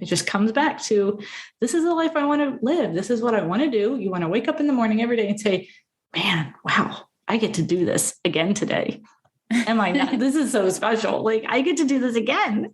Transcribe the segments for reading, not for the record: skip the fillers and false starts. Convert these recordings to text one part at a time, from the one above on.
It just comes back to, this is the life I want to live. This is what I want to do. You want to wake up in the morning every day and say, man, wow, I get to do this again today. Am I not? This is so special. Like, I get to do this again,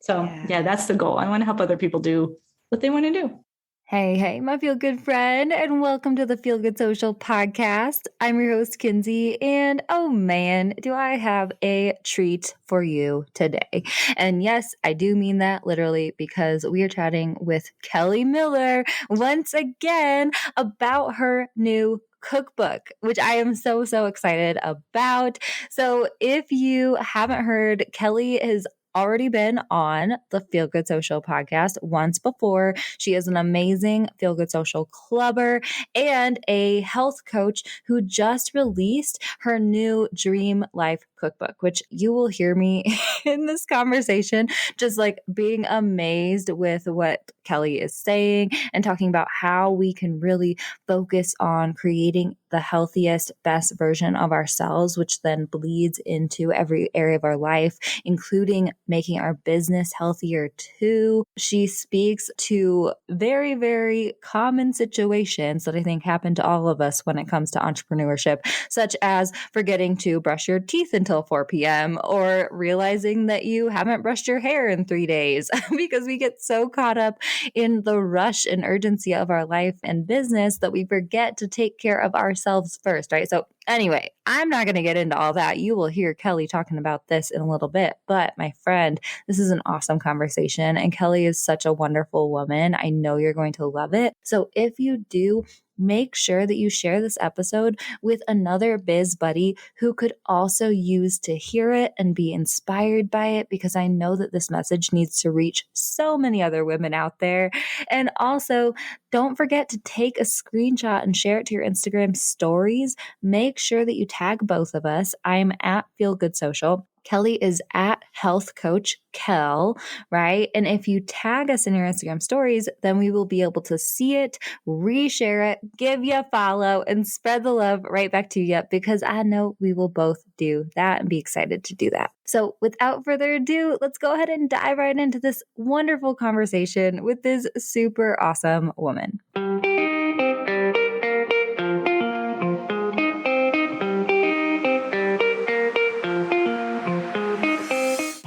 So yeah, that's the goal. I want to help other people do what they want to do. Hey, my feel good friend, and welcome to the Feel Good Social podcast. I'm your host, Kinsey, and oh man, do I have a treat for you today. And yes, I do mean that literally, because we are chatting with Kelly Miller once again about her new cookbook, which I am so excited about. So if you haven't heard, Kelly has already been on the Feel Good Social podcast once before. She is an amazing Feel Good Social clubber and a health coach who just released her new Dream Life cookbook, which you will hear me in this conversation, just like being amazed with what Kelly is saying and talking about how we can really focus on creating the healthiest, best version of ourselves, which then bleeds into every area of our life, including making our business healthier too. She speaks to very, very common situations that I think happen to all of us when it comes to entrepreneurship, such as forgetting to brush your teeth until 4 p.m. or realizing that you haven't brushed your hair in 3 days because we get so caught up in the rush and urgency of our life and business that we forget to take care of ourselves first, right? So anyway, I'm not going to get into all that. You will hear Kelly talking about this in a little bit. But my friend, this is an awesome conversation. And Kelly is such a wonderful woman. I know you're going to love it. So if you do, make sure that you share this episode with another biz buddy who could also use to hear it and be inspired by it, because I know that this message needs to reach so many other women out there. And also, don't forget to take a screenshot and share it to your Instagram stories. Make sure that you tag both of us. I'm at Feel Good Social. Kelly is at Health Coach Kel, right? And if you tag us in your Instagram stories, then we will be able to see it, reshare it, give you a follow, and spread the love right back to you, because I know we will both do that and be excited to do that. So without further ado, let's go ahead and dive right into this wonderful conversation with this super awesome woman.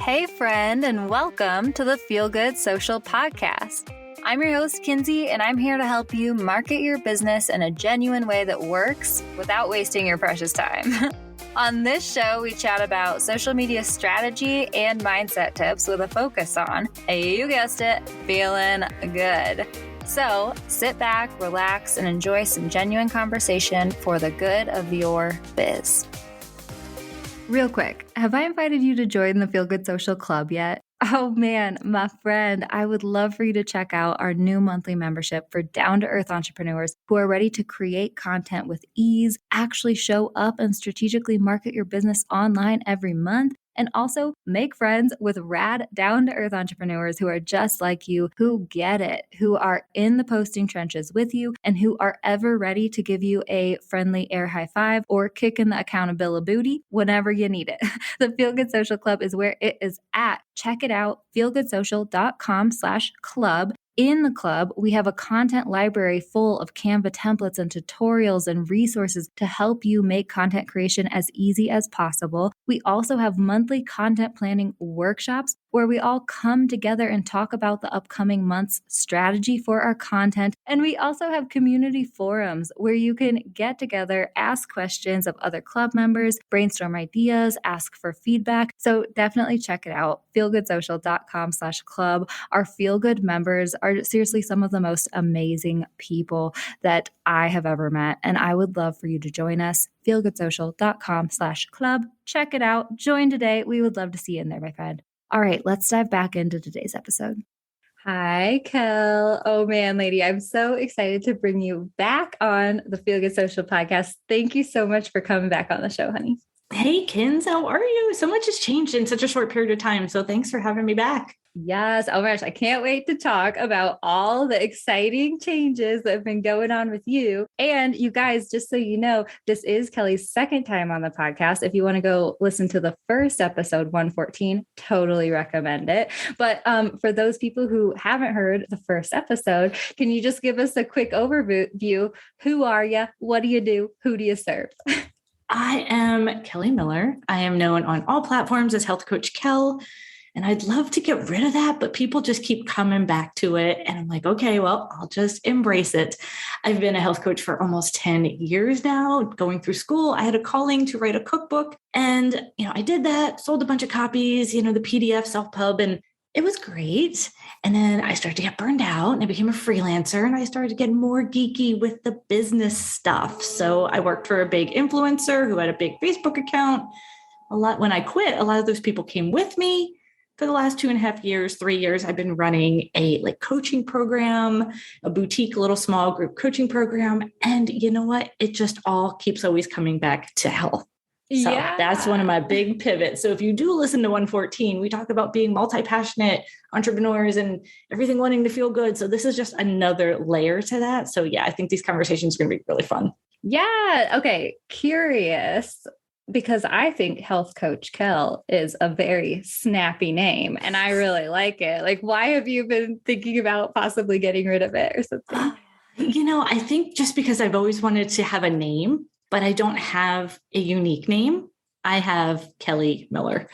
Hey friend, and welcome to the Feel Good Social podcast. I'm your host, Kinsey, and I'm here to help you market your business in a genuine way that works without wasting your precious time. On this show, we chat about social media strategy and mindset tips with a focus on, you guessed it, feeling good. So sit back, relax, and enjoy some genuine conversation for the good of your biz. Real quick, have I invited you to join the Feel Good Social Club yet? Oh man, my friend, I would love for you to check out our new monthly membership for down-to-earth entrepreneurs who are ready to create content with ease, actually show up and strategically market your business online every month, and also make friends with rad down-to-earth entrepreneurs who are just like you, who get it, who are in the posting trenches with you, and who are ever ready to give you a friendly air high five or kick in the accountability booty whenever you need it. The Feel Good Social Club is where it is at. Check it out, feelgoodsocial.com/club. In the club, we have a content library full of Canva templates and tutorials and resources to help you make content creation as easy as possible. We also have monthly content planning workshops where we all come together and talk about the upcoming month's strategy for our content. And we also have community forums where you can get together, ask questions of other club members, brainstorm ideas, ask for feedback. So definitely check it out, feelgoodsocial.com/club. Our Feel Good members are seriously some of the most amazing people that I have ever met. And I would love for you to join us, feelgoodsocial.com/club. Check it out. Join today. We would love to see you in there, my friend. All right, let's dive back into today's episode. Hi, Kel. Oh man, lady, I'm so excited to bring you back on the Feel Good Social podcast. Thank you so much for coming back on the show, honey. Hey, Kins, how are you? So much has changed in such a short period of time. So thanks for having me back. Yes. Oh my gosh. I can't wait to talk about all the exciting changes that have been going on with you. And you guys, just so you know, this is Kelly's second time on the podcast. If you want to go listen to the first episode, 114, totally recommend it. But for those people who haven't heard the first episode, can you just give us a quick overview? Who are you? What do you do? Who do you serve? I am Kelly Miller. I am known on all platforms as Health Coach Kel. And I'd love to get rid of that, but people just keep coming back to it. And I'm like, okay, well, I'll just embrace it. I've been a health coach for almost 10 years now. Going through school, I had a calling to write a cookbook. And, I did that, sold a bunch of copies, the PDF, self-pub, and it was great. And then I started to get burned out and I became a freelancer and I started to get more geeky with the business stuff. So I worked for a big influencer who had a big Facebook account. When I quit, a lot of those people came with me. For the last 2.5 years, 3 years, I've been running a coaching program, a boutique, little small group coaching program. And you know what? It just all keeps always coming back to health. So that's one of my big pivots. So if you do listen to 114, we talk about being multi-passionate entrepreneurs and everything wanting to feel good. So this is just another layer to that. So yeah, I think these conversations are going to be really fun. Yeah. Okay. Curious. Because I think Health Coach Kel is a very snappy name and I really like it. Like, why have you been thinking about possibly getting rid of it or something? I think just because I've always wanted to have a name, but I don't have a unique name. I have Kelly Miller.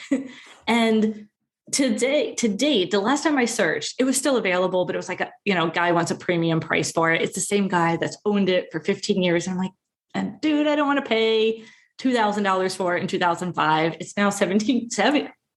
And to date, the last time I searched, it was still available, but it was like, guy wants a premium price for it. It's the same guy that's owned it for 15 years. And I'm like, dude, I don't want to pay $2,000 for it in 2005. It's now 17,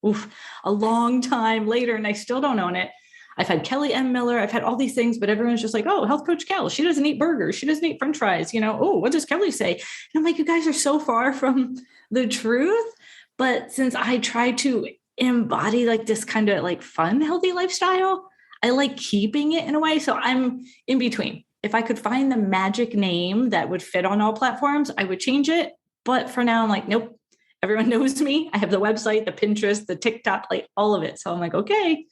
a long time later, and I still don't own it. I've had Kelly M. Miller. I've had all these things, but everyone's just like, oh, Health Coach Kel. She doesn't eat burgers. She doesn't eat French fries. Oh, what does Kelly say? And I'm like, you guys are so far from the truth. But since I try to embody this kind of fun, healthy lifestyle, I like keeping it in a way. So I'm in between. If I could find the magic name that would fit on all platforms, I would change it. But for now, I'm like, nope, everyone knows me. I have the website, the Pinterest, the TikTok, all of it. So I'm like, okay,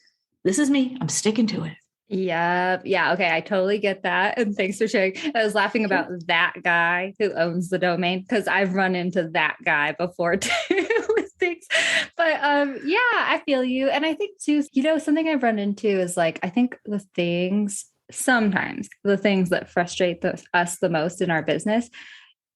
this is me. I'm sticking to it. Yeah. Yeah. Okay. I totally get that. And thanks for sharing. I was laughing about that guy who owns the domain because I've run into that guy before too with things. But yeah, I feel you. And I think too, something I've run into is I think sometimes the things that frustrate us the most in our business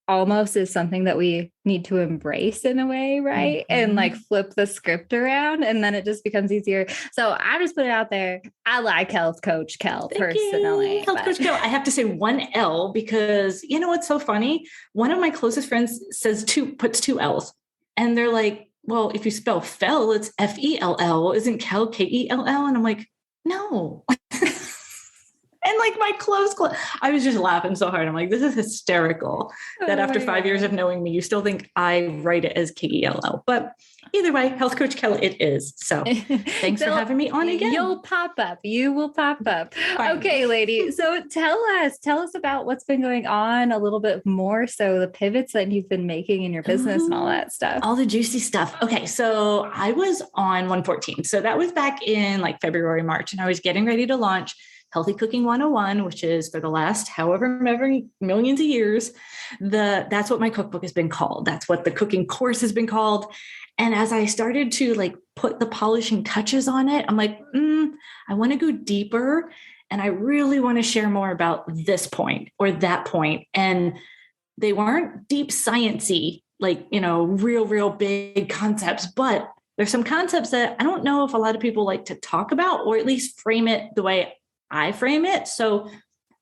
almost is something that we need to embrace in a way, right? Mm-hmm. And flip the script around and then it just becomes easier. So I just put it out there. I like Health Coach Kel personally. Health Coach Kel. I have to say one L because what's so funny? One of my closest friends puts two L's and they're like, well, if you spell fell, it's Fell. Isn't Kel Kell? And I'm like, no. And my close, I was just laughing so hard. I'm like, this is hysterical that after 5 years of knowing me, you still think I write it as Kell. But either way, Health Coach Kel it is. So thanks for having me on again. You'll pop up. You will pop up. Fine. Okay, lady. So tell us about what's been going on a little bit more. So the pivots that you've been making in your business and all that stuff. All the juicy stuff. Okay. So I was on 114. So that was back in February, March, and I was getting ready to launch Healthy Cooking 101, which is for the last however many millions of years, that's what my cookbook has been called. That's what the cooking course has been called. And as I started to put the polishing touches on it, I'm like, I want to go deeper. And I really want to share more about this point or that point. And they weren't deep sciencey, real big concepts, but there's some concepts that I don't know if a lot of people like to talk about, or at least frame it the way I frame it. So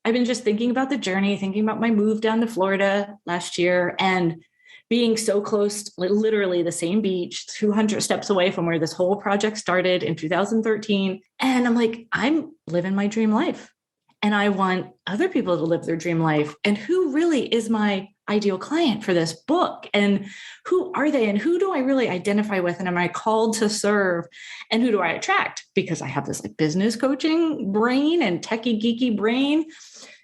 I've been just thinking about the journey, thinking about my move down to Florida last year and being so close, literally the same beach, 200 steps away from where this whole project started in 2013. And I'm like, I'm living my dream life and I want other people to live their dream life. And who really is my ideal client for this book? And who are they? And who do I really identify with? And am I called to serve? And who do I attract? Because I have this business coaching brain and techie geeky brain.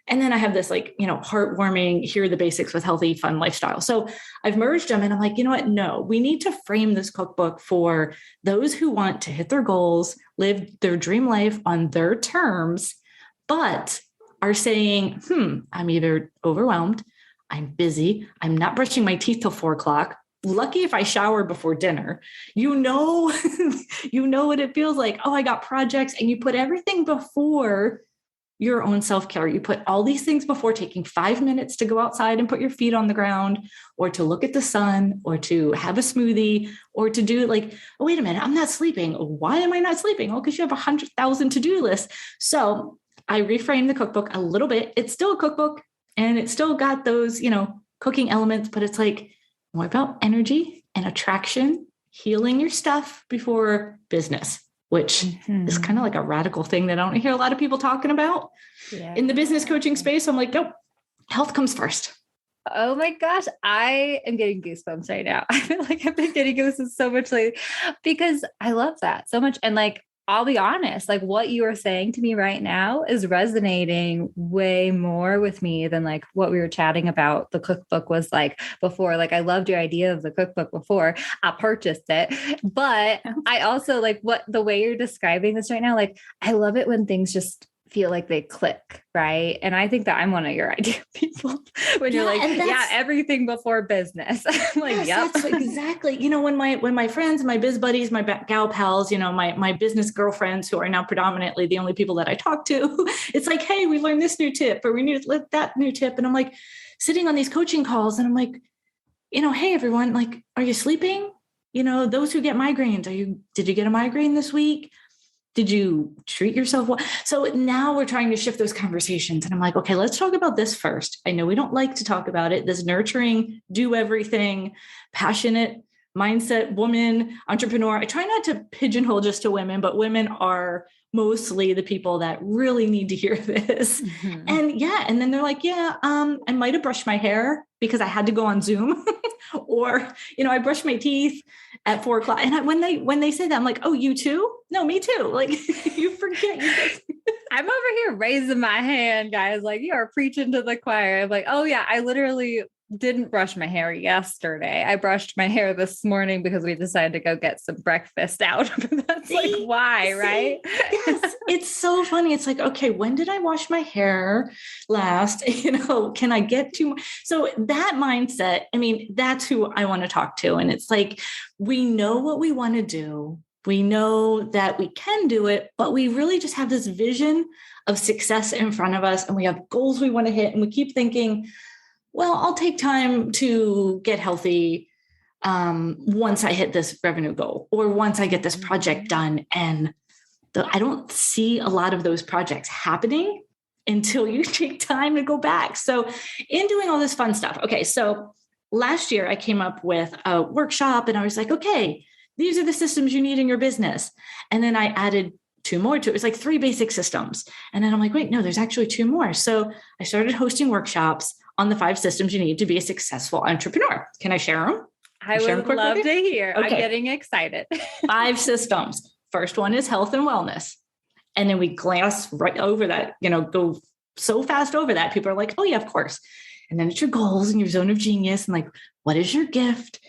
And then I have this like, heartwarming, here are the basics with healthy, fun lifestyle. So I've merged them and I'm like, you know what? No, we need to frame this cookbook for those who want to hit their goals, live their dream life on their terms, but are saying, I'm either overwhelmed, I'm busy, I'm not brushing my teeth till 4 o'clock. Lucky if I shower before dinner, you know what it feels like. Oh, I got projects, and you put everything before your own self-care. You put all these things before taking 5 minutes to go outside and put your feet on the ground, or to look at the sun, or to have a smoothie, or to do like, oh, wait a minute, I'm not sleeping. Why am I not sleeping? Oh, because you have 100,000 to-do lists. So I reframed the cookbook a little bit. It's still a cookbook and it's still got those, cooking elements, but it's like more about energy and attraction, healing your stuff before business, which is kind of like a radical thing that I don't hear a lot of people talking about in the business coaching space. I'm like, nope, health comes first. Oh my gosh, I am getting goosebumps right now. I feel like I've been getting goosebumps so much lately because I love that so much. And like, I'll be honest, like what you are saying to me right now is resonating way more with me than like what we were chatting about the cookbook was like before. Like I loved your idea of the cookbook before I purchased it, but I also like the way you're describing this right now. Like I love it when things just feel like they click, right? And I think that I'm one of your ideal people when you're like, everything before business. I'm like, yep. That's exactly. When my friends, my biz buddies, my gal pals, my business girlfriends who are now predominantly the only people that I talk to, it's like, hey, we learned this new tip, or we need to let that new tip. And I'm like sitting on these coaching calls and I'm like, hey, everyone, like, are you sleeping? Those who get migraines, did you get a migraine this week? Did you treat yourself well? So now we're trying to shift those conversations. And I'm like, okay, let's talk about this first. I know we don't like to talk about it. This nurturing, do everything, passionate mindset woman, entrepreneur. I try not to pigeonhole just to women, but women are mostly the people that really need to hear this. And then they're like, I might have brushed my hair because I had to go on Zoom or, I brushed my teeth at 4 o'clock. And when they say that, I'm like, oh, you too? No, me too. Like you forget. I'm over here raising my hand, guys. Like you are preaching to the choir. I'm like, oh yeah, I literally didn't brush my hair yesterday. I brushed my hair this morning because we decided to go get some breakfast out. That's like why, right? Yes. It's so funny. It's like, okay, when did I wash my hair last? Can I get to so that mindset? I mean, that's who I want to talk to. And it's like, we know what we want to do. We know that we can do it, but we really just have this vision of success in front of us. And we have goals we want to hit. And we keep thinking, well, I'll take time to get healthy once I hit this revenue goal or once I get this project done. And I don't see a lot of those projects happening until you take time to go back. So in doing all this fun stuff. Okay. So last year I came up with a workshop and I was like, okay, these are the systems you need in your business. And then I added 2 more to it. It was like 3 basic systems. And then I'm like, wait, no, there's actually 2 more. So I started hosting workshops on the 5 systems you need to be a successful entrepreneur. Can I share them? I would love to hear. Okay. I'm getting excited. 5 systems. First one is health and wellness. And then we glance right over that, go so fast over that. People are like, oh yeah, of course. And then it's your goals and your zone of genius. And like, what is your gift?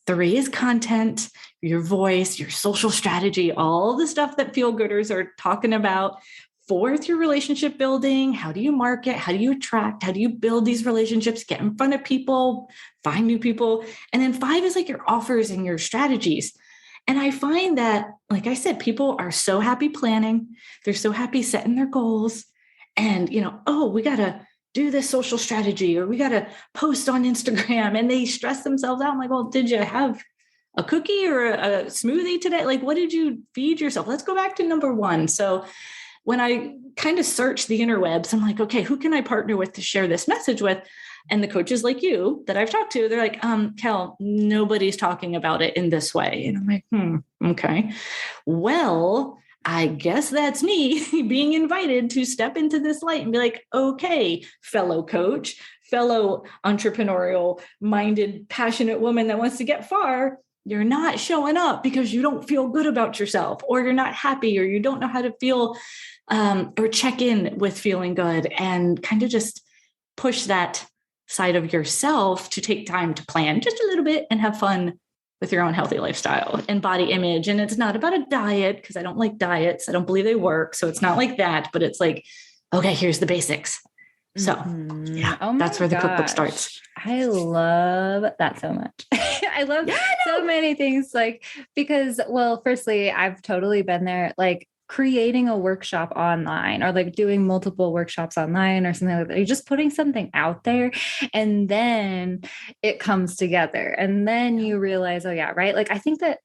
3 is content, your voice, your social strategy, all the stuff that feel-gooders are talking about. 4 is your relationship building. How do you market? How do you attract? How do you build these relationships? Get in front of people, find new people. And then 5 is like your offers and your strategies. And I find that, like I said, people are so happy planning. They're so happy setting their goals. And, we got to do this social strategy, or we got to post on Instagram, and they stress themselves out. I'm like, well, did you have a cookie or a smoothie today? Like, what did you feed yourself? Let's go back to number 1. So when I kind of search the interwebs, I'm like, okay, who can I partner with to share this message with? And the coaches like you that I've talked to, they're like, Kel, nobody's talking about it in this way. And I'm like, okay. Well, I guess that's me being invited to step into this light and be like, okay, fellow coach, fellow entrepreneurial minded, passionate woman that wants to get far. You're not showing up because you don't feel good about yourself, or you're not happy, or you don't know how to feel or check in with feeling good and kind of just push that side of yourself to take time to plan just a little bit and have fun with your own healthy lifestyle and body image. And it's not about a diet, because I don't like diets. I don't believe they work. So it's not like that, but it's like, okay, here's the basics. So yeah, that's where the cookbook starts. I love that so much. I love so many things, like, because, well, firstly, I've totally been there, like creating a workshop online or like doing multiple workshops online or something like that. You're just putting something out there and then it comes together. And then you realize, oh yeah, right. Like, I think that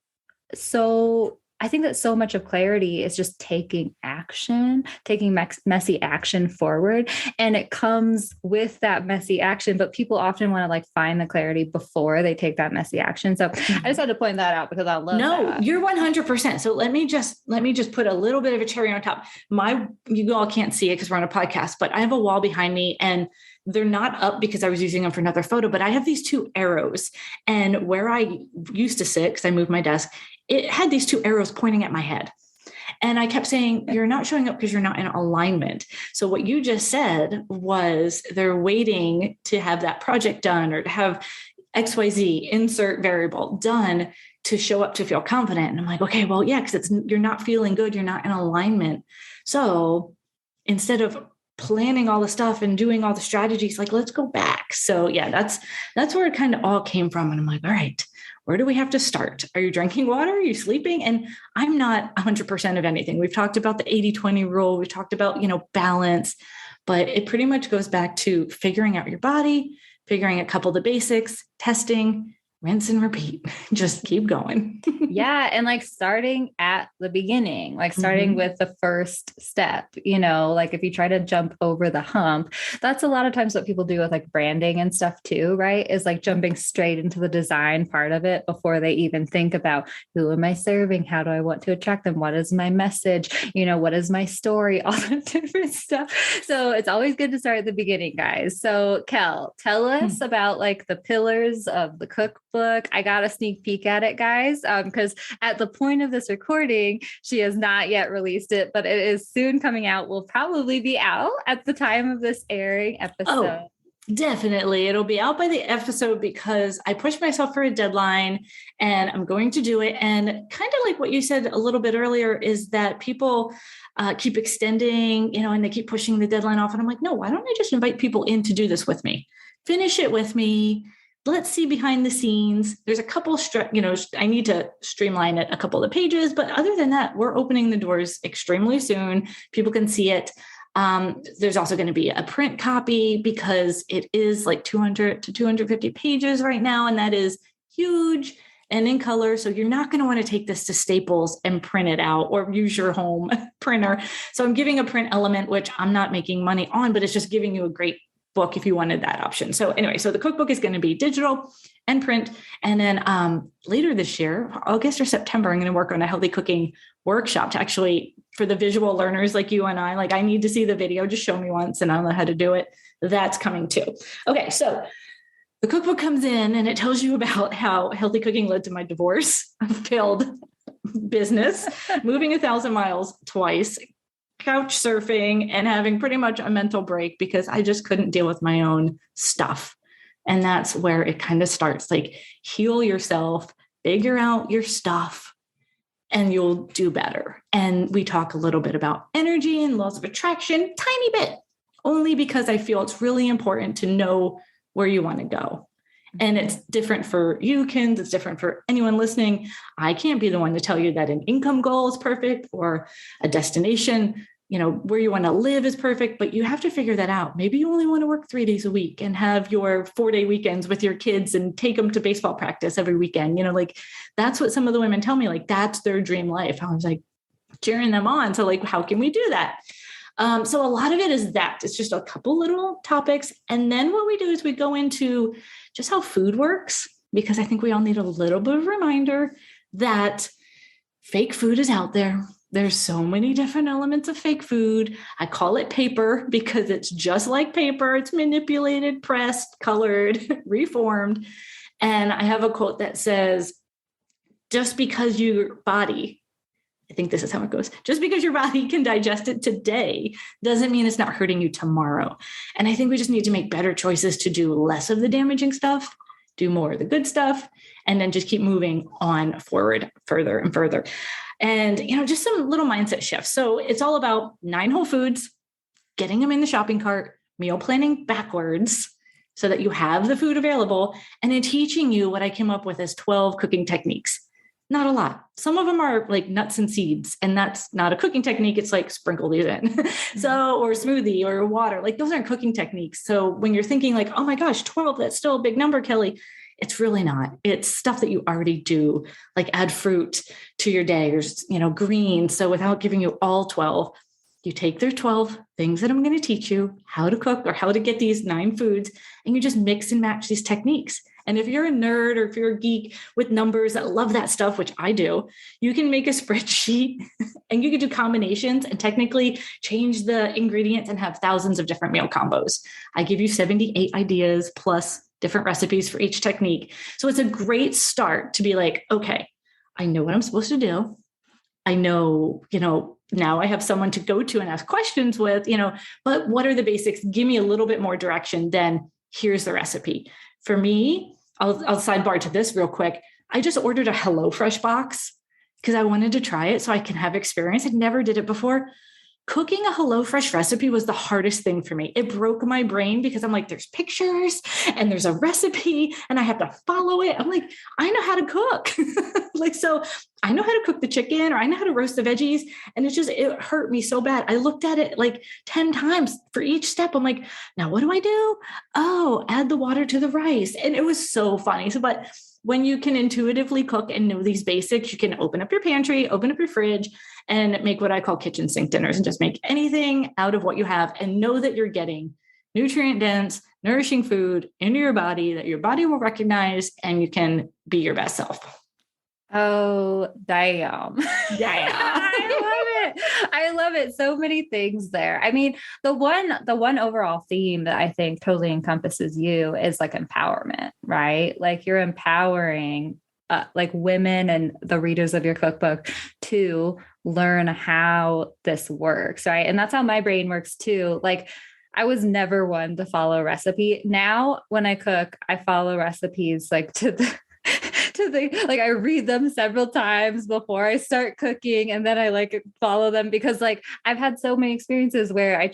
so much of clarity is just taking action, taking messy action forward. And it comes with that messy action, but people often want to like find the clarity before they take that messy action. So I just had to point that out because I love that. You're 100%. So let me just put a little bit of a cherry on top. You all can't see it because we're on a podcast, but I have a wall behind me and they're not up because I was using them for another photo, but I have these 2 arrows, and where I used to sit, because I moved my desk, it had these 2 arrows pointing at my head. And I kept saying, you're not showing up because you're not in alignment. So what you just said was they're waiting to have that project done or to have XYZ insert variable done to show up to feel confident. And I'm like, okay, well, yeah, because you're not feeling good. You're not in alignment. So instead of planning all the stuff and doing all the strategies, like, let's go back. So yeah, that's where it kind of all came from. And I'm like, all right, where do we have to start? Are you drinking water? Are you sleeping? And I'm not 100% of anything. We've talked about the 80-20 rule. We've talked about, balance, but it pretty much goes back to figuring out your body, figuring a couple of the basics, testing, rinse and repeat. Just keep going. Yeah. And like starting at the beginning, like starting with the first step, like if you try to jump over the hump, that's a lot of times what people do with like branding and stuff too, right? Is like jumping straight into the design part of it before they even think about who am I serving? How do I want to attract them? What is my message? What is my story? All that different stuff. So it's always good to start at the beginning, guys. So Kel, tell us about like the pillars of the cookbook. I got a sneak peek at it, guys, because at the point of this recording, she has not yet released it, but it is soon coming out. Will probably be out at the time of this airing episode. Oh, definitely. It'll be out by the episode because I pushed myself for a deadline and I'm going to do it. And kind of like what you said a little bit earlier is that people keep extending, and they keep pushing the deadline off. And I'm like, no, why don't I just invite people in to do this with me? Finish it with me. Let's see behind the scenes. There's a couple, I need to streamline it, a couple of pages, but other than that, we're opening the doors extremely soon. People can see it. There's also going to be a print copy because it is like 200 to 250 pages right now. And that is huge and in color. So you're not going to want to take this to Staples and print it out or use your home printer. So I'm giving a print element, which I'm not making money on, but it's just giving you a great book if you wanted that option. So anyway, so the cookbook is going to be digital and print. And then later this year, August or September, I'm going to work on a healthy cooking workshop to actually, for the visual learners like you and I, like I need to see the video, just show me once and I'll know how to do it. That's coming too. Okay. So the cookbook comes in and it tells you about how healthy cooking led to my divorce, failed business, moving 1,000 miles twice, couch surfing, and having pretty much a mental break because I just couldn't deal with my own stuff. And that's where it kind of starts, like heal yourself, figure out your stuff, and you'll do better. And we talk a little bit about energy and laws of attraction, tiny bit, only because I feel it's really important to know where you want to go. And it's different for you, Kins. It's different for anyone listening. I can't be the one to tell you that an income goal is perfect or a destination, where you want to live is perfect, but you have to figure that out. Maybe you only want to work 3 days a week and have your 4-day weekends with your kids and take them to baseball practice every weekend. Like that's what some of the women tell me, like that's their dream life. I was like cheering them on. So like, how can we do that? So a lot of it is that it's just a couple little topics. And then what we do is we go into just how food works, because I think we all need a little bit of a reminder that fake food is out there. There's so many different elements of fake food. I call it paper because it's just like paper. It's manipulated, pressed, colored, reformed. And I have a quote that says, just because your body I think this is how it goes. Just because your body can digest it today doesn't mean it's not hurting you tomorrow. And I think we just need to make better choices to do less of the damaging stuff, do more of the good stuff, and then just keep moving on forward further and further. And, just some little mindset shifts. So it's all about 9 whole foods, getting them in the shopping cart, meal planning backwards so that you have the food available, and then teaching you what I came up with as 12 cooking techniques. Not a lot. Some of them are like nuts and seeds, and that's not a cooking technique. It's like sprinkle these in. Or smoothie or water, like those aren't cooking techniques. So when you're thinking like, oh my gosh, 12, that's still a big number, Kelly. It's really not. It's stuff that you already do, like add fruit to your day or, greens. So without giving you all 12, you take their 12 things that I'm going to teach you how to cook or how to get these 9 foods, and you just mix and match these techniques. And if you're a nerd or if you're a geek with numbers that love that stuff, which I do, you can make a spreadsheet and you can do combinations and technically change the ingredients and have thousands of different meal combos. I give you 78 ideas plus different recipes for each technique. So it's a great start to be like, okay, I know what I'm supposed to do. I know, now I have someone to go to and ask questions with, but what are the basics? Give me a little bit more direction than here's the recipe. For me, I'll sidebar to this real quick. I just ordered a HelloFresh box because I wanted to try it so I can have experience. I never did it before. Cooking a HelloFresh recipe was the hardest thing for me. It broke my brain because I'm like, there's pictures and there's a recipe and I have to follow it. I'm like, I know how to cook. So I know how to cook the chicken or I know how to roast the veggies. And it hurt me so bad. I looked at it like 10 times for each step. I'm like, now what do I do? Oh, add the water to the rice. And it was so funny. But when you can intuitively cook and know these basics, you can open up your pantry, open up your fridge, and make what I call kitchen sink dinners and just make anything out of what you have and know that you're getting nutrient dense, nourishing food into your body that your body will recognize and you can be your best self. Oh, damn. Yeah. I love it. So many things there. I mean, the one overall theme that I think totally encompasses you is like empowerment, right? Like you're empowering like women and the readers of your cookbook to learn how this works, right? And that's how my brain works too. Like I was never one to follow a recipe. Now when I cook, I follow recipes like to the like I read them several times before I start cooking, and then I like follow them because like I've had so many experiences where I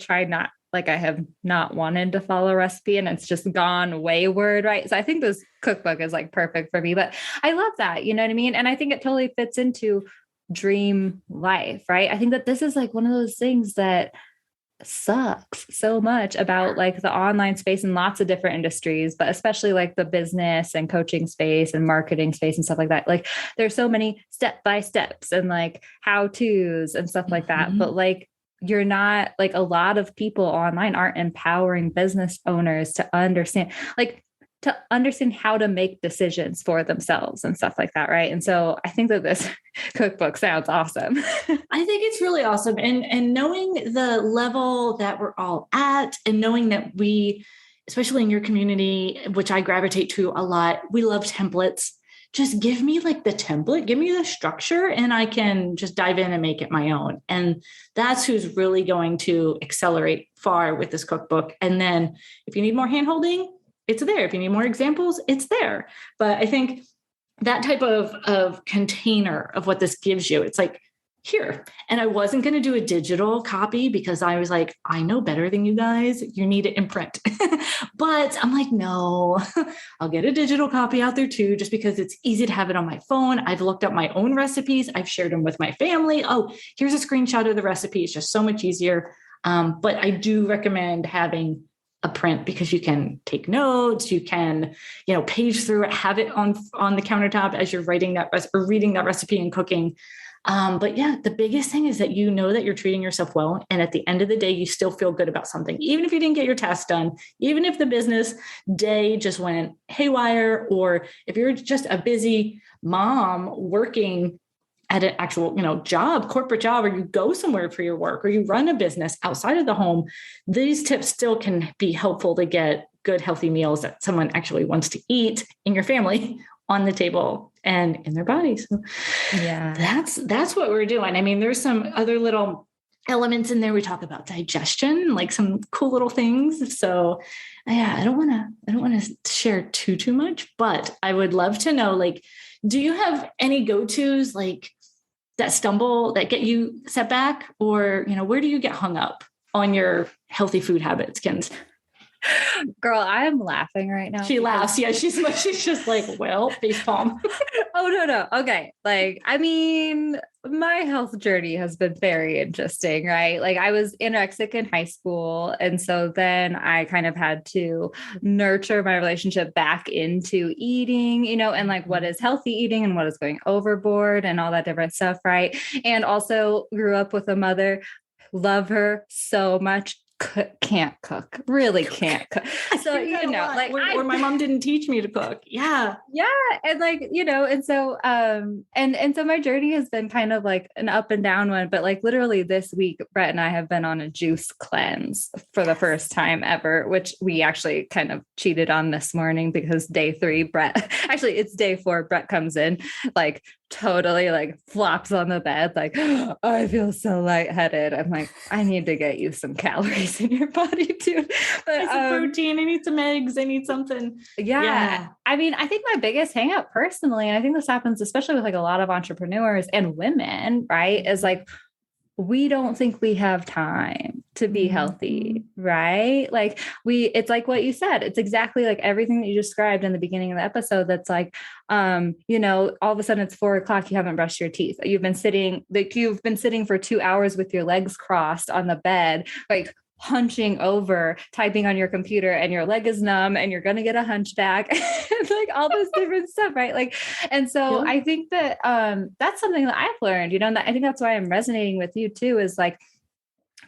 have not wanted to follow a recipe and it's just gone wayward, right? So I think this cookbook is like perfect for me, but I love that, you know what I mean? And I think it totally fits into dream life, right? I think that this is like one of those things that sucks so much about like the online space in lots of different industries, but especially like the business and coaching space and marketing space and stuff like that. Like there's so many step-by-steps and like how-tos and stuff like that. But like, you're not like a lot of people online aren't empowering business owners to understand how to make decisions for themselves and stuff like that. Right. And so I think that this cookbook sounds awesome. I think it's really awesome. And knowing the level that we're all at and knowing that we, especially in your community, which I gravitate to a lot, we love templates. Just give me like the template, give me the structure, and I can just dive in and make it my own. And that's who's really going to accelerate far with this cookbook. And then if you need more handholding, it's there. If you need more examples, it's there. But I think that type of container of what this gives you, it's like, here. And I wasn't going to do a digital copy because I was like, I know better than you guys. You need it in print. But I'm like, no, I'll get a digital copy out there too, just because it's easy to have it on my phone. I've looked up my own recipes. I've shared them with my family. Oh, here's a screenshot of the recipe. It's just so much easier. But I do recommend having a print because you can take notes, you can, page through it, have it on the countertop as you're writing that or reading that recipe and cooking. But yeah, the biggest thing is that you know that you're treating yourself well. And at the end of the day, you still feel good about something, even if you didn't get your task done, even if the business day just went haywire, or if you're just a busy mom working at an actual, corporate job, or you go somewhere for your work, or you run a business outside of the home, these tips still can be helpful to get good, healthy meals that someone actually wants to eat in your family on the table and in their bodies. So Yeah. that's what we're doing. I mean, there's some other little elements in there. We talk about digestion, like some cool little things. So yeah, I don't want to share too much, but I would love to know, like, do you have any go-tos like that get you set back, or, where do you get hung up on your healthy food habits, Kins? Girl, I am laughing right now. She laughs. Yeah, she's just like, well, face palm. Oh, no. Okay. Like, I mean, my health journey has been very interesting, right? Like, I was anorexic in high school. And so then I kind of had to nurture my relationship back into eating, and like what is healthy eating and what is going overboard and all that different stuff, right? And also grew up with a mother, love her so much, can't cook, really can't cook. So, like, or my mom didn't teach me to cook. Yeah. Yeah. And like, and so, and so my journey has been kind of like an up and down one, but like literally this week, Brett and I have been on a juice cleanse for the first time ever, which we actually kind of cheated on this morning because day 3, actually it's day 4, Brett comes in, like totally like flops on the bed. Like, oh, I feel so lightheaded. I'm like, I need to get you some calories in your body too. But I need protein. I need some eggs. I need something. Yeah. I mean, I think my biggest hang up personally, and I think this happens especially with like a lot of entrepreneurs and women, right? Is like, we don't think we have time to be healthy, right? Like it's like what you said. It's exactly like everything that you described in the beginning of the episode. That's like, all of a sudden it's 4:00. You haven't brushed your teeth. You've been sitting for 2 hours with your legs crossed on the bed, like hunching over, typing on your computer, and your leg is numb and you're going to get a hunchback and like all this different stuff. Right. Like, and so I think that, that's something that I've learned, and I think that's why I'm resonating with you too, is like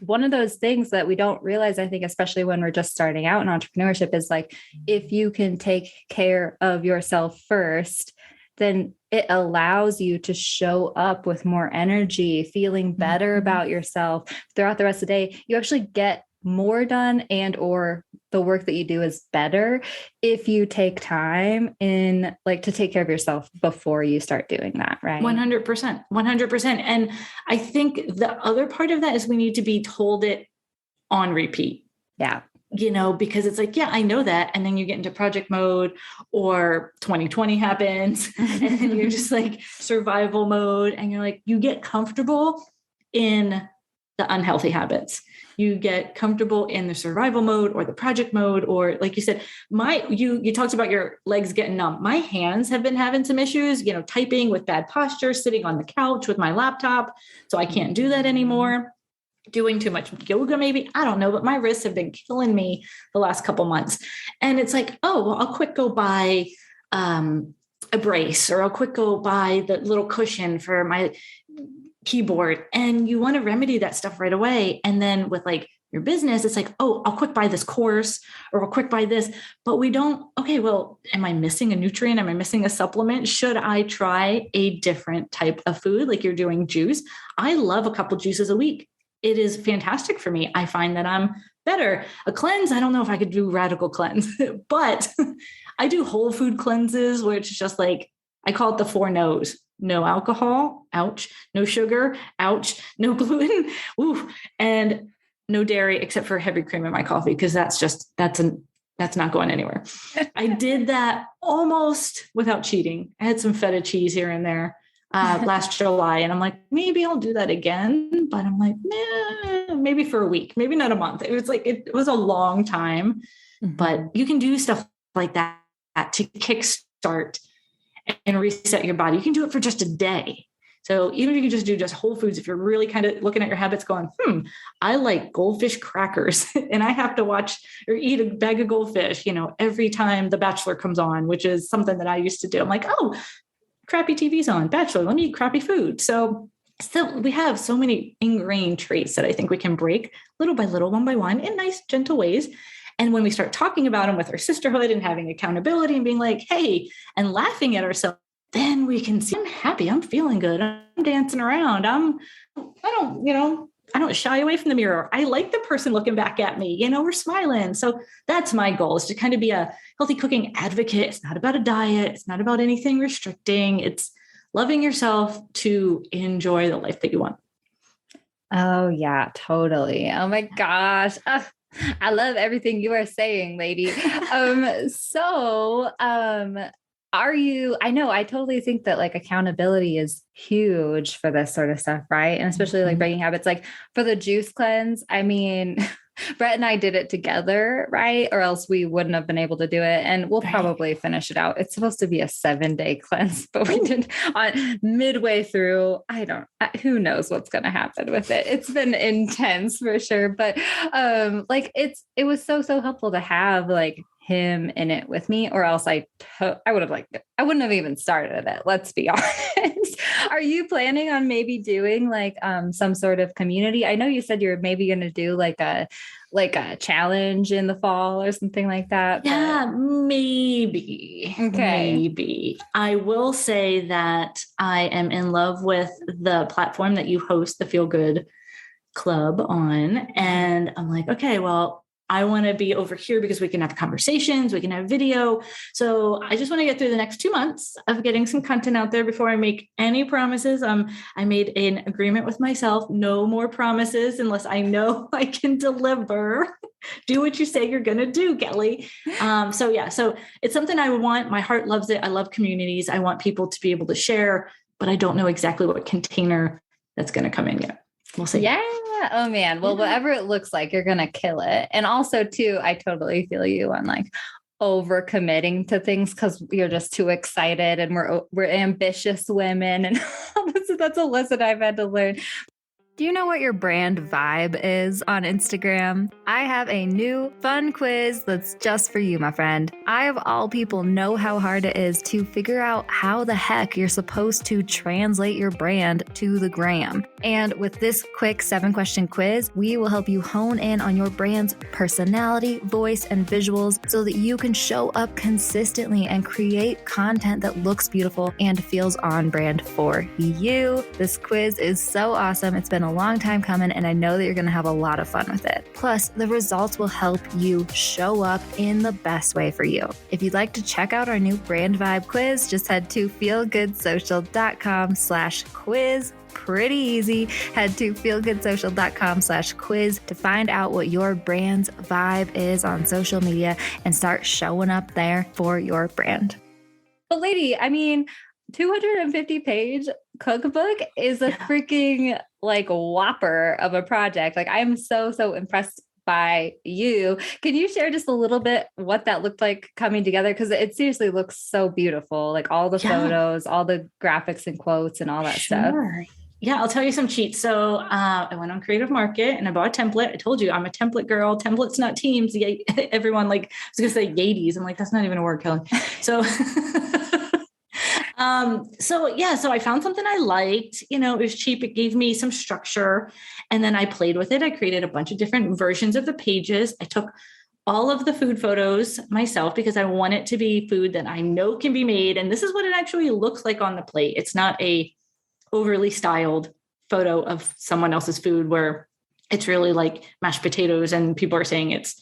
one of those things that we don't realize, I think, especially when we're just starting out in entrepreneurship, is like, if you can take care of yourself first, then it allows you to show up with more energy, feeling better about yourself throughout the rest of the day. You actually get more done, and or the work that you do is better if you take time in like to take care of yourself before you start doing that. Right. 100%. And I think the other part of that is we need to be told it on repeat. Yeah. Because it's like, yeah, I know that. And then you get into project mode, or 2020 happens and then you're just like survival mode, and you're like, you get comfortable in the unhealthy habits. You get comfortable in the survival mode or the project mode, or like you said, you talked about your legs getting numb. My hands have been having some issues, typing with bad posture, sitting on the couch with my laptop. So I can't do that anymore. Doing too much yoga, maybe, I don't know, but my wrists have been killing me the last couple months. And it's like, oh, well, I'll quick go buy a brace, or I'll quick go buy the little cushion for my keyboard. And you want to remedy that stuff right away. And then with like your business, it's like, oh, I'll quick buy this course, or I'll quick buy this, but we don't, okay, well, am I missing a nutrient? Am I missing a supplement? Should I try a different type of food? Like you're doing juice. I love a couple juices a week. It is fantastic for me. I find that I'm better. A cleanse, I don't know if I could do radical cleanse, but I do whole food cleanses, which is just like, I call it the 4 no's. No alcohol, ouch. No sugar, ouch. No gluten, ooh, and no dairy, except for heavy cream in my coffee, because that's not going anywhere. I did that almost without cheating. I had some feta cheese here and there last July, and I'm like, maybe I'll do that again. But I'm like, maybe for a week, maybe not a month. It was a long time, but you can do stuff like that to kickstart and reset your body. You can do it for just a day. So even if you can just do just whole foods, if you're really kind of looking at your habits going, I like goldfish crackers and I have to watch or eat a bag of goldfish, every time The Bachelor comes on, which is something that I used to do. I'm like, oh, crappy TV's on, Bachelor, let me eat crappy food. So we have so many ingrained traits that I think we can break little by little, one by one, in nice, gentle ways. And when we start talking about them with our sisterhood and having accountability and being like, hey, and laughing at ourselves, then we can see, I'm happy, I'm feeling good, I'm dancing around, I don't, I don't shy away from the mirror. I like the person looking back at me, we're smiling. So that's my goal, is to kind of be a healthy cooking advocate. It's not about a diet. It's not about anything restricting. It's loving yourself to enjoy the life that you want. Oh yeah, totally. Oh my gosh. I love everything you are saying, lady. I totally think that like accountability is huge for this sort of stuff, right? And especially like breaking habits, like for the juice cleanse. I mean, Brett and I did it together, right? Or else we wouldn't have been able to do it. And we'll probably finish it out. It's supposed to be a 7-day cleanse, but we did on midway through. Who knows what's going to happen with it. It's been intense for sure. But it was so helpful to have like him in it with me, or else I wouldn't have even started it. Let's be honest. Are you planning on maybe doing like some sort of community? I know you said you're maybe going to do like a challenge in the fall or something like that. Yeah, maybe. Okay. Maybe. I will say that I am in love with the platform that you host, the Feel Good Club on. And I'm like, okay, well, I want to be over here because we can have conversations, we can have video. So I just want to get through the next 2 months of getting some content out there before I make any promises. I made an agreement with myself, no more promises unless I know I can deliver. Do what you say you're going to do, Kelly. So it's something I want. My heart loves it. I love communities. I want people to be able to share, but I don't know exactly what container that's going to come in yet. We'll see. Yeah. Oh man. Well, whatever it looks like, you're going to kill it. And also too, I totally feel you on like over committing to things because you're just too excited and we're ambitious women. And that's a lesson I've had to learn. Do you know what your brand vibe is on Instagram? I have a new fun quiz that's just for you, my friend. I, of all people, know how hard it is to figure out how the heck you're supposed to translate your brand to the gram. And with this quick 7-question quiz, we will help you hone in on your brand's personality, voice, and visuals so that you can show up consistently and create content that looks beautiful and feels on brand for you. This quiz is so awesome. It's been a long time coming, and I know that you're going to have a lot of fun with it. Plus, the results will help you show up in the best way for you. If you'd like to check out our new brand vibe quiz, just head to feelgoodsocial.com/quiz. Pretty easy. Head to feelgoodsocial.com/quiz to find out what your brand's vibe is on social media and start showing up there for your brand. But lady, I mean, 250-page cookbook is a freaking like whopper of a project. Like I'm so impressed by you. Can you share just a little bit what that looked like coming together? Because it seriously looks so beautiful. Like all the photos, all the graphics and quotes and all that stuff. Yeah, I'll tell you some cheats. So I went on Creative Market and I bought a template. I told you I'm a template girl. Templates, not teams. Everyone like, I was going to say Yades. I'm like, that's not even a word, Kelly. So so I found something I liked, it was cheap. It gave me some structure, and then I played with it. I created a bunch of different versions of the pages. I took all of the food photos myself because I want it to be food that I know can be made. And this is what it actually looks like on the plate. It's not a overly styled photo of someone else's food where it's really like mashed potatoes and people are saying it's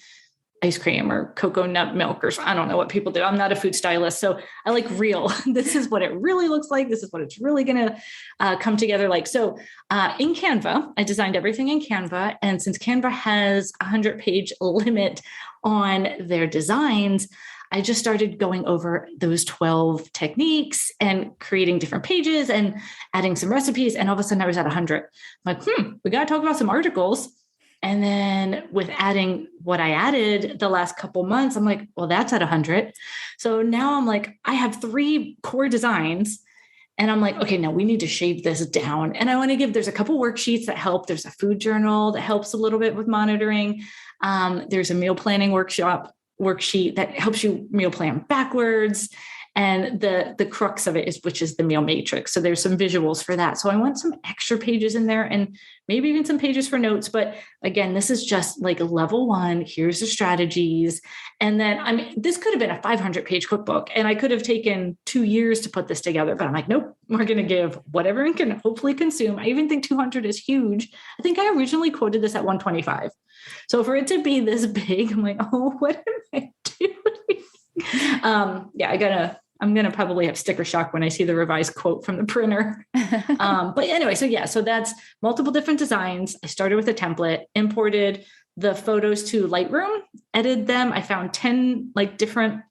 ice cream or coconut milk, or I don't know what people do. I'm not a food stylist. So I like real. This is what it really looks like. This is what it's really going to come together like. So in Canva, I designed everything in Canva. And since Canva has a 100-page limit on their designs, I just started going over those 12 techniques and creating different pages and adding some recipes. And all of a sudden I was at 100. I'm like, we got to talk about some articles. And then with adding what I added the last couple months, I'm like, well, that's at 100. So now I'm like, I have 3 core designs and I'm like, okay, now we need to shave this down. And I want to there's a couple worksheets that help. There's a food journal that helps a little bit with monitoring. There's a meal planning worksheet that helps you meal plan backwards. And the crux of it is, which is the meal matrix. So there's some visuals for that. So I want some extra pages in there and maybe even some pages for notes. But again, this is just like level one. Here's the strategies. And then, I mean, this could have been a 500-page cookbook and I could have taken 2 years to put this together, but I'm like, nope, we're going to give what everyone can hopefully consume. I even think 200 is huge. I think I originally quoted this at 125. So for it to be this big, I'm like, oh, what am I doing? I'm going to probably have sticker shock when I see the revised quote from the printer. But anyway, so that's multiple different designs. I started with a template, imported the photos to Lightroom, edited them. I found 10 like different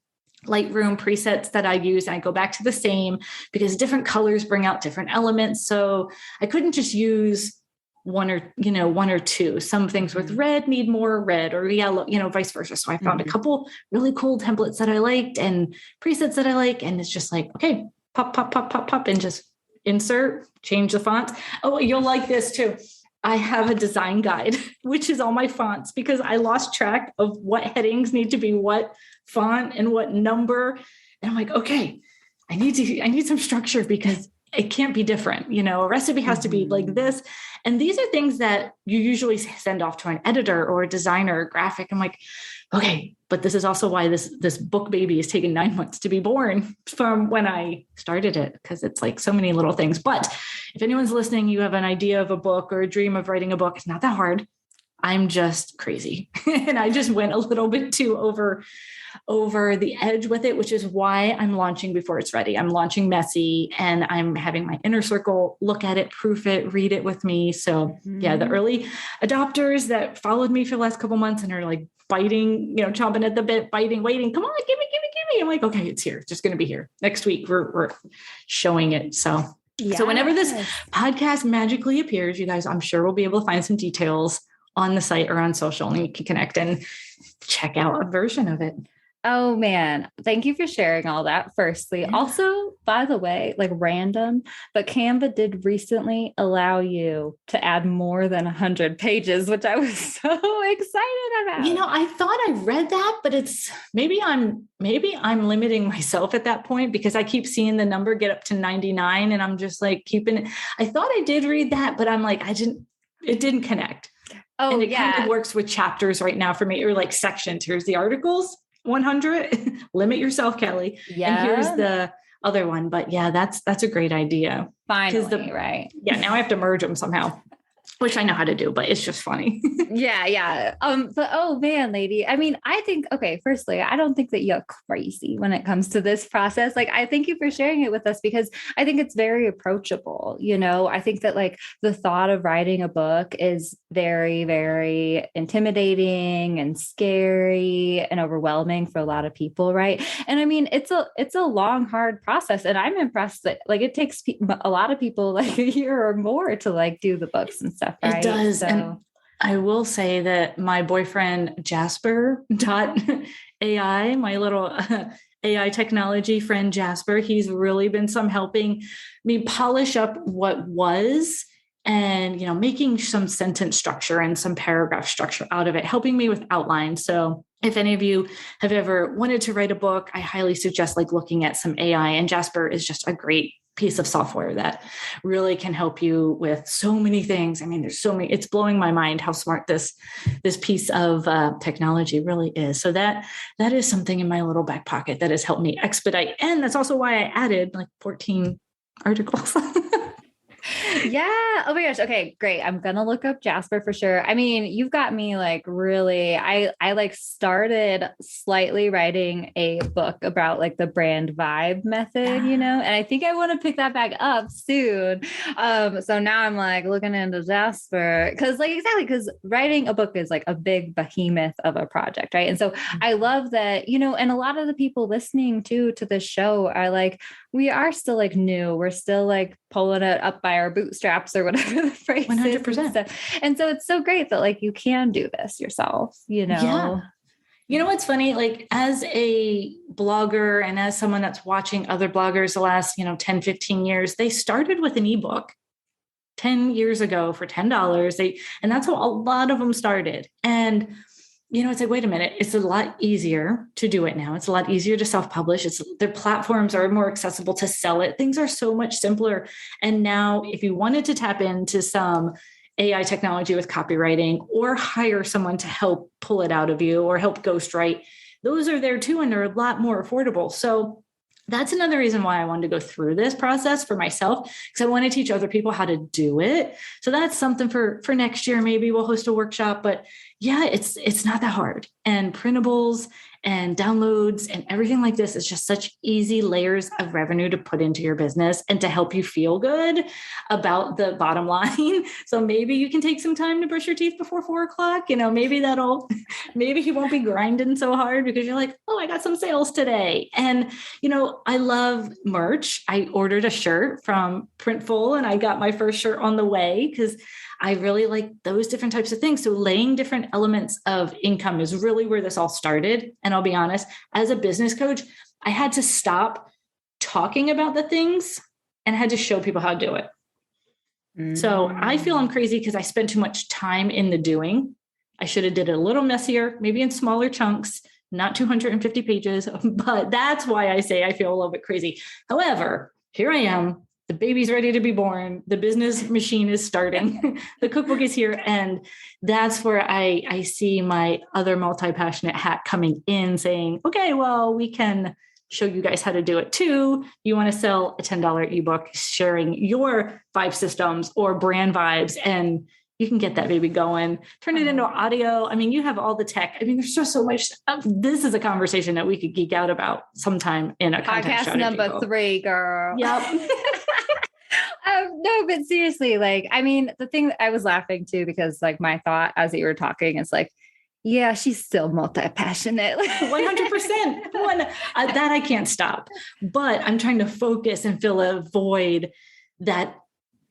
Lightroom presets that I use. And I go back to the same because different colors bring out different elements. So I couldn't just use one or two. Some things with red need more red or yellow, vice versa. So I found a couple really cool templates that I liked and presets that I like. And it's just like, okay, pop, and just insert, change the font. Oh, you'll like this too. I have a design guide, which is all my fonts because I lost track of what headings need to be what font and what number. And I'm like, okay, I need some structure because it can't be different. A recipe has to be like this. And these are things that you usually send off to an editor or a designer or graphic. I'm like, okay, but this is also why this book baby has taken 9 months to be born from when I started it, because it's like so many little things. But if anyone's listening, you have an idea of a book or a dream of writing a book, it's not that hard. I'm just crazy. And I just went a little bit too over the edge with it, which is why I'm launching before it's ready. I'm launching messy and I'm having my inner circle look at it, proof it, read it with me. So yeah, the early adopters that followed me for the last couple months and are like biting, chomping at the bit, biting, waiting, come on, give me. I'm like, okay, it's here. It's just going to be here. Next week, we're showing it. So whenever this podcast magically appears, you guys, I'm sure we'll be able to find some details on the site or on social and you can connect and check out a version of it. Oh man, thank you for sharing all that. Firstly, also, by the way, like random, but Canva did recently allow you to add more than 100 pages, which I was so excited about. I thought I read that, but it's maybe I'm limiting myself at that point because I keep seeing the number get up to 99 and I'm just like keeping it. I thought I did read that, but I'm like, it didn't connect. Oh, and it kind of works with chapters right now for me, or like sections. Here's the articles. 100, limit yourself, Kelly. Yeah. And here's the other one. But yeah, that's a great idea. Finally, right. Yeah. Now I have to merge them somehow, which I know how to do, but it's just funny. Yeah. But oh man, lady, I mean, I think, okay, firstly, I don't think that you're crazy when it comes to this process. Like, I thank you for sharing it with us because I think it's very approachable. I think that like the thought of writing a book is very, very intimidating and scary and overwhelming for a lot of people. Right. And I mean, it's a long, hard process. And I'm impressed that like it takes a lot of people like a year or more to like do the books and stuff. Right? It does. So. And I will say that my boyfriend, Jasper.ai, my little AI technology friend, Jasper, he's really been helping me polish up what was and, making some sentence structure and some paragraph structure out of it, helping me with outlines. So if any of you have ever wanted to write a book, I highly suggest like looking at some AI, and Jasper is just a great piece of software that really can help you with so many things. I mean, there's so many, it's blowing my mind how smart this piece of technology really is. So that is something in my little back pocket that has helped me expedite. And that's also why I added like 14 articles. Yeah. Oh my gosh. Okay, great. I'm going to look up Jasper for sure. I mean, you've got me like really, I like started slightly writing a book about like the brand vibe method, and I think I want to pick that back up soon. So now I'm like looking into Jasper because writing a book is like a big behemoth of a project. Right. And so I love that, and a lot of the people listening to this show are like, we are still like new. We're still like pulling it up by our bootstraps or whatever the phrase 100%. is. And so it's so great that like you can do this yourself, Yeah. What's funny, like as a blogger and as someone that's watching other bloggers the last, 10, 15 years, they started with an ebook 10 years ago for $10. And that's how a lot of them started. And it's like, wait a minute, it's a lot easier to do it now. It's a lot easier to self-publish. The platforms are more accessible to sell it. Things are so much simpler. And now if you wanted to tap into some AI technology with copywriting or hire someone to help pull it out of you or help ghostwrite, those are there too. And they're a lot more affordable. So that's another reason why I wanted to go through this process for myself, because I want to teach other people how to do it. So that's something for next year. Maybe we'll host a workshop, but yeah, it's not that hard. And printables and downloads and everything like this is just such easy layers of revenue to put into your business and to help you feel good about the bottom line. So maybe you can take some time to brush your teeth before 4 o'clock. Maybe maybe you won't be grinding so hard because you're like, oh, I got some sales today. And, I love merch. I ordered a shirt from Printful and I got my first shirt on the way because I really like those different types of things. So laying different elements of income is really where this all started. And I'll be honest, as a business coach, I had to stop talking about the things and had to show people how to do it. So I feel I'm crazy because I spent too much time in the doing. I should have did it a little messier, maybe in smaller chunks, not 250 pages, but that's why I say I feel a little bit crazy. However, here I am. The baby's ready to be born. The business machine is starting. The cookbook is here. And that's where I see my other multi-passionate hat coming in saying, okay, well, we can show you guys how to do it too. You want to sell a $10 ebook sharing your 5 systems or brand vibes, and you can get that baby going, turn it into audio. I mean, you have all the tech. I mean, there's just so much. This is a conversation that we could geek out about sometime in a podcast number 3, girl. Yep. No, but seriously, the thing that I was laughing too, because my thought as you were talking is yeah, she's still multi-passionate. 100%. That I can't stop, but I'm trying to focus and fill a void that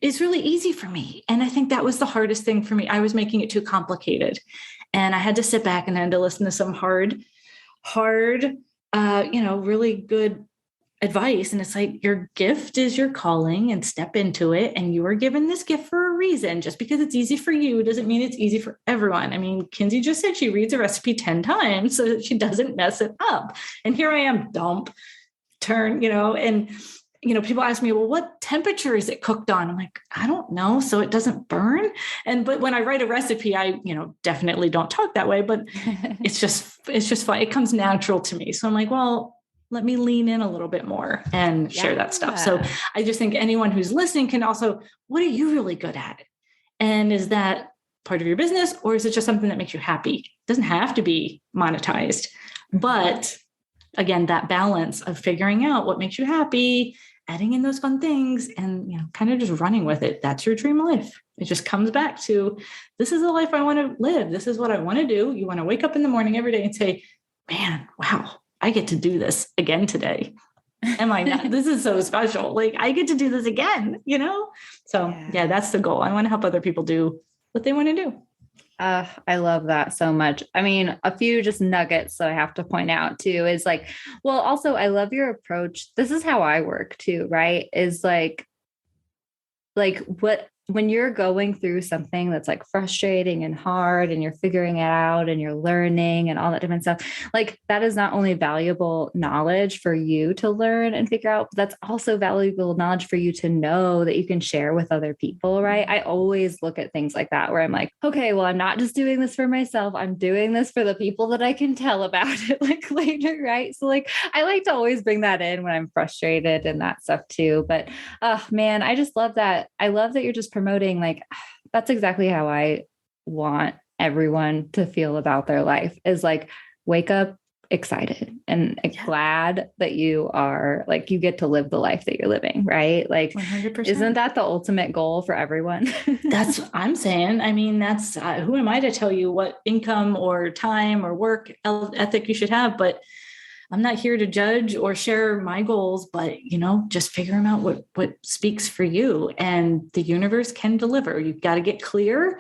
is really easy for me. And I think that was the hardest thing for me. I was making it too complicated and I had to sit back and I had to listen to some hard, really good advice. And it's like, your gift is your calling and step into it. And you are given this gift for a reason. Just because it's easy for you doesn't mean it's easy for everyone. I mean, Kinsey just said she reads a recipe 10 times so that she doesn't mess it up. And here I am, turn, and people ask me, well, what temperature is it cooked on? I'm like, I don't know. So it doesn't burn. But when I write a recipe, I, definitely don't talk that way, but it's just fun. It comes natural to me. So I'm like, well, let me lean in a little bit more and share that stuff. So I just think anyone who's listening can also, what are you really good at? And is that part of your business, or is it just something that makes you happy? It doesn't have to be monetized, but again, that balance of figuring out what makes you happy, adding in those fun things, and kind of just running with it. That's your dream life. It just comes back to, this is the life I want to live. This is what I want to do. You want to wake up in the morning every day and say, man, wow, I get to do this again today. Am I not? This is so special. I get to do this again, So yeah, that's the goal. I want to help other people do what they want to do. I love that so much. I mean, a few just nuggets that I have to point out too is also I love your approach. This is how I work too, right? Is when you're going through something that's frustrating and hard and you're figuring it out and you're learning and all that different stuff, that is not only valuable knowledge for you to learn and figure out, but that's also valuable knowledge for you to know that you can share with other people, right? I always look at things like that where I'm like, okay, well, I'm not just doing this for myself. I'm doing this for the people that I can tell about it later, right? So I like to always bring that in when I'm frustrated and that stuff too. But man, I just love that. I love that you're just promoting that's exactly how I want everyone to feel about their life is wake up excited and glad that you are you get to live the life that you're living, right? 100%. Isn't that the ultimate goal for everyone? That's what I'm saying. I mean, that's who am I to tell you what income or time or work ethic you should have, but I'm not here to judge or share my goals, but, just figuring out what speaks for you, and the universe can deliver. You've got to get clear.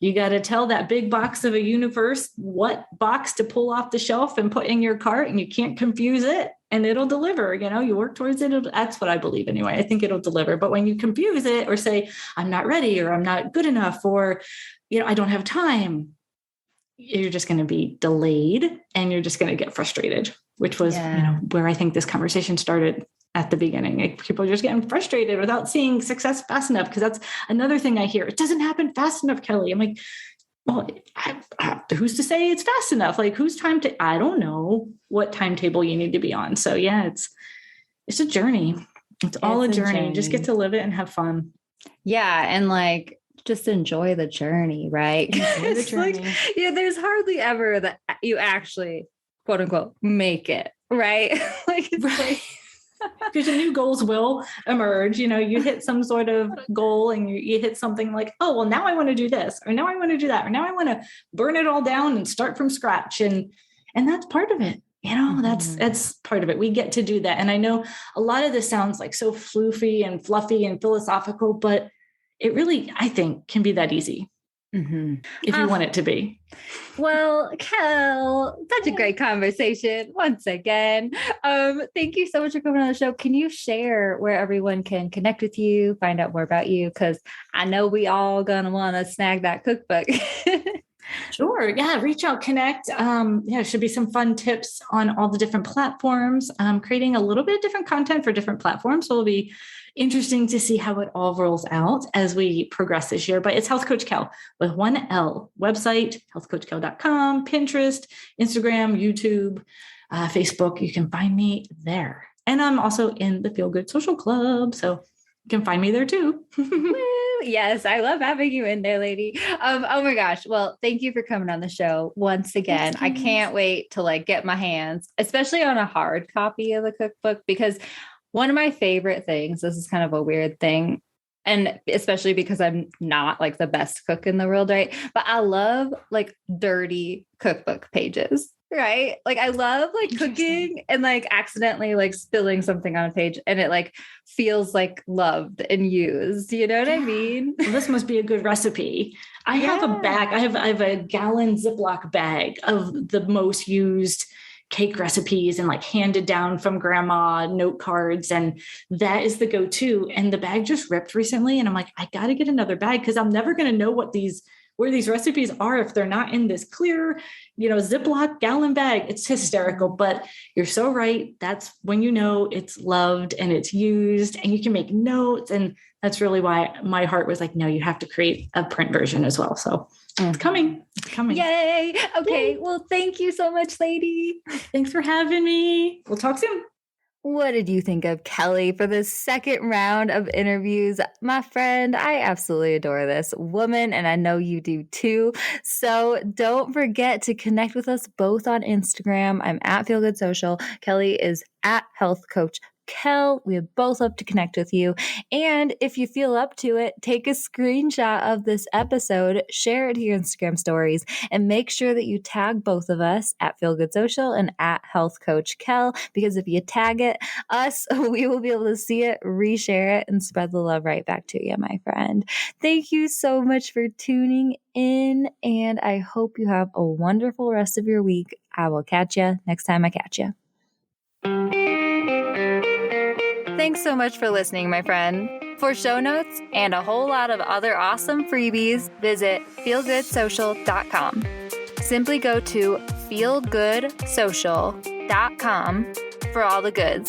You got to tell that big box of a universe what box to pull off the shelf and put in your cart, and you can't confuse it, and it'll deliver. You work towards it. That's what I believe anyway. I think it'll deliver. But when you confuse it or say, I'm not ready, or I'm not good enough, or, I don't have time, you're just going to be delayed and you're just going to get frustrated, which was, where I think this conversation started at the beginning. Like, people are just getting frustrated without seeing success fast enough. Cause that's another thing I hear. It doesn't happen fast enough, Kelly. I'm like, well, who's to say it's fast enough? Like, I don't know what timetable you need to be on. So yeah, it's a journey. It's all a journey. Just get to live it and have fun. Yeah. And like, just enjoy the journey, right? Enjoy the journey. Like, there's hardly ever that you actually, quote unquote, make it, right? Like, it's right. Because your new goals will emerge. You hit some sort of goal and you hit something like, oh, well, now I want to do this, or now I want to do that, or now I want to burn it all down and start from scratch. And that's part of it. That's part of it. We get to do that. And I know a lot of this sounds like so floofy and fluffy and philosophical, but it really, I think, can be that easy if you want it to be. Well, Kel, such a great conversation once again. Thank you so much for coming on the show. Can you share where everyone can connect with you, find out more about you? Because I know we all gonna want to snag that cookbook. Sure. Yeah. Reach out, connect. It should be some fun tips on all the different platforms. Creating a little bit of different content for different platforms. So it'll be interesting to see how it all rolls out as we progress this year. But it's Health Coach Kel with one L. Website, healthcoachkel.com, Pinterest, Instagram, YouTube, Facebook. You can find me there. And I'm also in the Feel Good Social Club. So you can find me there too. Yes, I love having you in there, lady. Oh my gosh. Well, thank you for coming on the show once again. I can't wait to get my hands, especially on a hard copy of the cookbook, because one of my favorite things, this is kind of a weird thing, and especially because I'm not the best cook in the world, right? But I love dirty cookbook pages. Right. I love cooking and accidentally accidentally spilling something on a page, and it feels loved and used. You know what I mean? Well, this must be a good recipe. I have a bag. I have a gallon Ziploc bag of the most used cake recipes and handed down from grandma note cards. And that is the go-to. And the bag just ripped recently. And I'm like, I got to get another bag because I'm never going to know where these recipes are if they're not in this clear, Ziploc gallon bag. It's hysterical, but you're so right. That's when it's loved and it's used and you can make notes. And that's really why my heart was like, no, you have to create a print version as well. So it's coming. It's coming. Yay. Okay. Yay. Well, thank you so much, lady. Thanks for having me. We'll talk soon. What did you think of Kelly for the second round of interviews? My friend, I absolutely adore this woman, and I know you do too. So don't forget to connect with us both on Instagram. I'm at Feel Good Social. Kelly is at Health Coach Kel. We would both love to connect with you. And if you feel up to it, take a screenshot of this episode, share it to your Instagram stories, and make sure that you tag both of us at Feel Good Social and at Health Coach Kel, because if you tag us, we will be able to see it, reshare it, and spread the love right back to you, my friend. Thank you so much for tuning in, and I hope you have a wonderful rest of your week. I will catch you next time I catch you. Thanks so much for listening, my friend. For show notes and a whole lot of other awesome freebies, visit feelgoodsocial.com. Simply go to feelgoodsocial.com for all the goods.